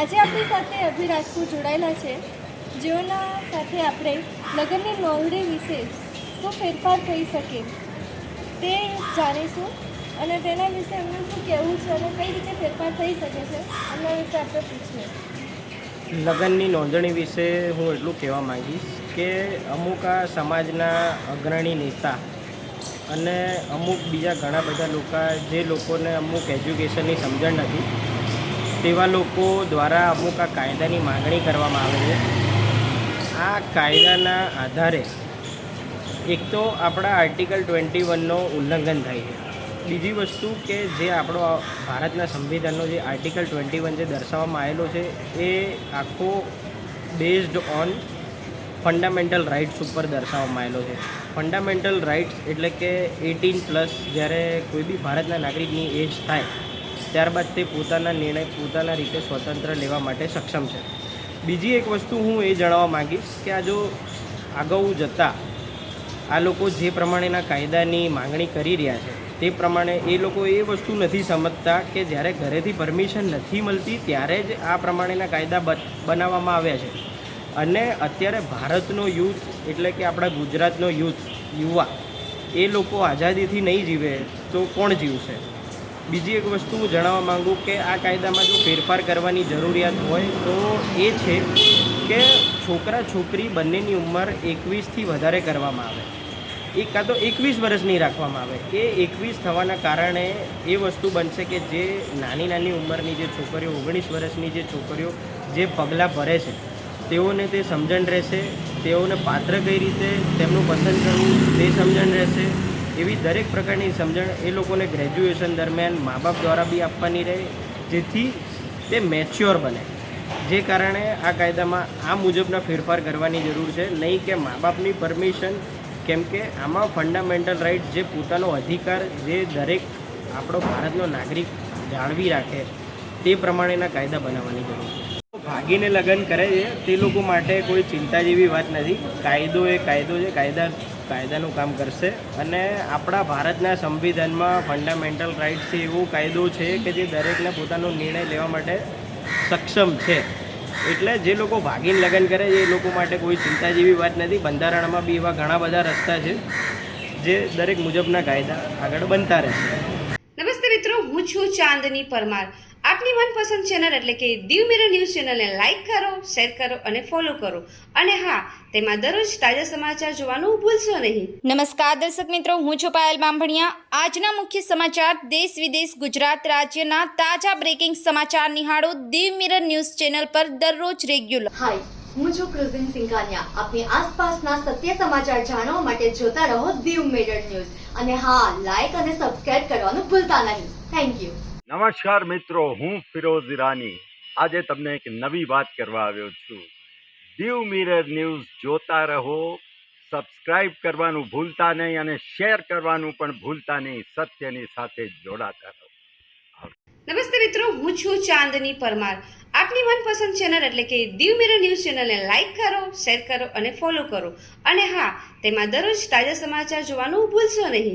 આજે આપણી સાથે અભી રાજપૂત જોડાયેલા છે, જેઓના સાથે આપણે લગ્નની નોંધણી વિશે શું ફેરફાર થઈ શકે તે જાણીશું અને તેના વિશે એમનું શું કહેવું છે અને કઈ રીતે ફેરફાર થઈ શકે છે એમના વિશે આપણે પૂછીએ. લગ્નની નોંધણી વિશે હું એટલું કહેવા માંગીશ કે અમુક આ સમાજના અગ્રણી નેતા અને અમુક બીજા ઘણા બધા લોકો જે લોકોને અમુક એજ્યુકેશનની સમજણ નથી તેવા લોકો દ્વારા અમુક આ કાયદાની માગણી કરવામાં આવે છે. આ કાયદાના આધારે એક તો આપણા આર્ટિકલ 21નો ઉલ્લંઘન થાય છે. બીજી વસ્તુ કે જે આપણો ભારતના સંવિધાનનો જે આર્ટિકલ 21 જે દર્શાવવામાં આવેલો છે એ આખો બેઝડ ઓન ફંડામેન્ટલ રાઇટ્સ ઉપર દર્શાવવામાં આવેલો છે. ફંડામેન્ટલ રાઇટ્સ એટલે કે 18+ જ્યારે કોઈ બી ભારતના નાગરિકની એજ થાય ત્યારબાદ તે પોતાના નિર્ણય પોતાના રીતે સ્વતંત્ર લેવા માટે સક્ષમ છે. બીજી એક વસ્તુ હું એ જણાવવા માગીશ કે આ જો આગળ જતાં આ લોકો જે પ્રમાણેના કાયદાની માંગણી કરી રહ્યા છે તે પ્રમાણે એ લોકો એ વસ્તુ નથી સમજતા કે જ્યારે ઘરેથી પરમિશન નથી મળતી ત્યારે જ આ પ્રમાણેના કાયદા બનાવવામાં આવ્યા છે. અને અત્યારે ભારતનો યુથ એટલે કે આપણા ગુજરાતનો યુવા એ લોકો આઝાદીથી નહીં જીવે તો કોણ જીવશે? બીજી એક વસ્તુ હું જણાવવા માગું કે આ કાયદામાં જો ફેરફાર કરવાની જરૂરિયાત હોય તો એ છે કે છોકરા છોકરી બંનેની ઉંમર 21થી વધારે કરવામાં આવે. કાં તો 21 વર્ષની રાખવામાં આવે. એ 21 થવાના કારણે એ વસ્તુ બનશે કે જે નાની ઉંમરની જે છોકરીઓ 19 વર્ષની જે છોકરીઓ જે પગલાં ભરે છે તેઓને તે સમજણ રહેશે, તેઓને પાત્ર કઈ રીતે તેમનું પસંદ કરવું તે સમજણ રહેશે. એવી દરેક પ્રકારની સમજણ એ લોકોને ગ્રેજ્યુએશન દરમિયાન મા બાપ દ્વારા બી આપવાની રહે, જેથી તે મેચ્યોર બને. જે કારણે આ કાયદામાં આ મુજબના ફેરફાર કરવાની જરૂર છે, નહીં કે મા બાપની પરમિશન. કેમ કે આમાં ફંડામેન્ટલ રાઇટ જે પોતાનો અધિકાર જે દરેક આપણો ભારતનો નાગરિક જાળવી રાખે તે પ્રમાણેના કાયદા બનાવવાની જરૂર છે. ભાગીને લગ્ન કરે છે તે લોકો માટે કોઈ ચિંતા જેવી વાત નથી. કાયદો એ કાયદો છે, કાયદાનું કામ કરશે. અને આપણા ભારતના સંવિધાનમાં ફંડામેન્ટલ રાઇટ્સ એવો કાયદો છે કે જે દરેકને પોતાનો નિર્ણય લેવા માટે સક્ષમ છે. એટલે જે લોકો ભાગીને લગ્ન કરે છે એ લોકો માટે કોઈ ચિંતા જેવી વાત નથી. બંધારણમાં બી એવા ઘણા બધા રસ્તા છે જે દરેક મુજબના કાયદા આગળ બનતા રહેશે. નમસ્તે મિત્રો, હું છું ચાંદની પરમાર. આપની મનપસંદ ચેનલ એટલે કે દીવ મિરર ન્યૂઝ ચેનલને લાઈક કરો, શેર કરો અને ફોલો કરો. અને હા, તેમાં દરરોજ તાજા સમાચાર જોવાનું ભૂલશો નહીં. નમસ્કાર દર્શક મિત્રો, હું છું પાયલ બામભણિયા. આજના મુખ્ય સમાચાર દેશ વિદેશ ગુજરાત રાજ્યના તાજા બ્રેકિંગ સમાચાર નિહાળો દીવ મિરર ન્યૂઝ ચેનલ પર દરરોજ રેગ્યુલર. હાય, હું છું ક્રુઝિન સિંઘાનિયા. આપની આસપાસના સત્ય સમાચાર જાણવા માટે જોતા રહો દીવ મિરર ન્યૂઝ. અને હા, લાઈક અને સબસ્ક્રાઇબ કરવાનું ભૂલતા નહીં. Thank you. નમસ્કાર મિત્રો, હું ફિરોઝ ઈરાની આજે તમને એક નવી વાત કરવા આવ્યો છું. દીવ મિરર ન્યૂઝ જોતા રહો, સબસ્ક્રાઇબ કરવાનું ભૂલતા નહીં અને શેર કરવાનું પણ ભૂલતા નહીં. સત્યની સાથે જોડાતા રહો. નમસ્તે મિત્રો, હું છું ચાંદની પરમાર. આપની મનપસંદ ચેનલ એટલે કે દીવ મિરર ન્યૂઝ ચેનલને લાઈક કરો, શેર કરો અને ફોલો કરો. અને હા, તેમાં દરરોજ તાજા સમાચાર જોવાનું ભૂલશો નહીં.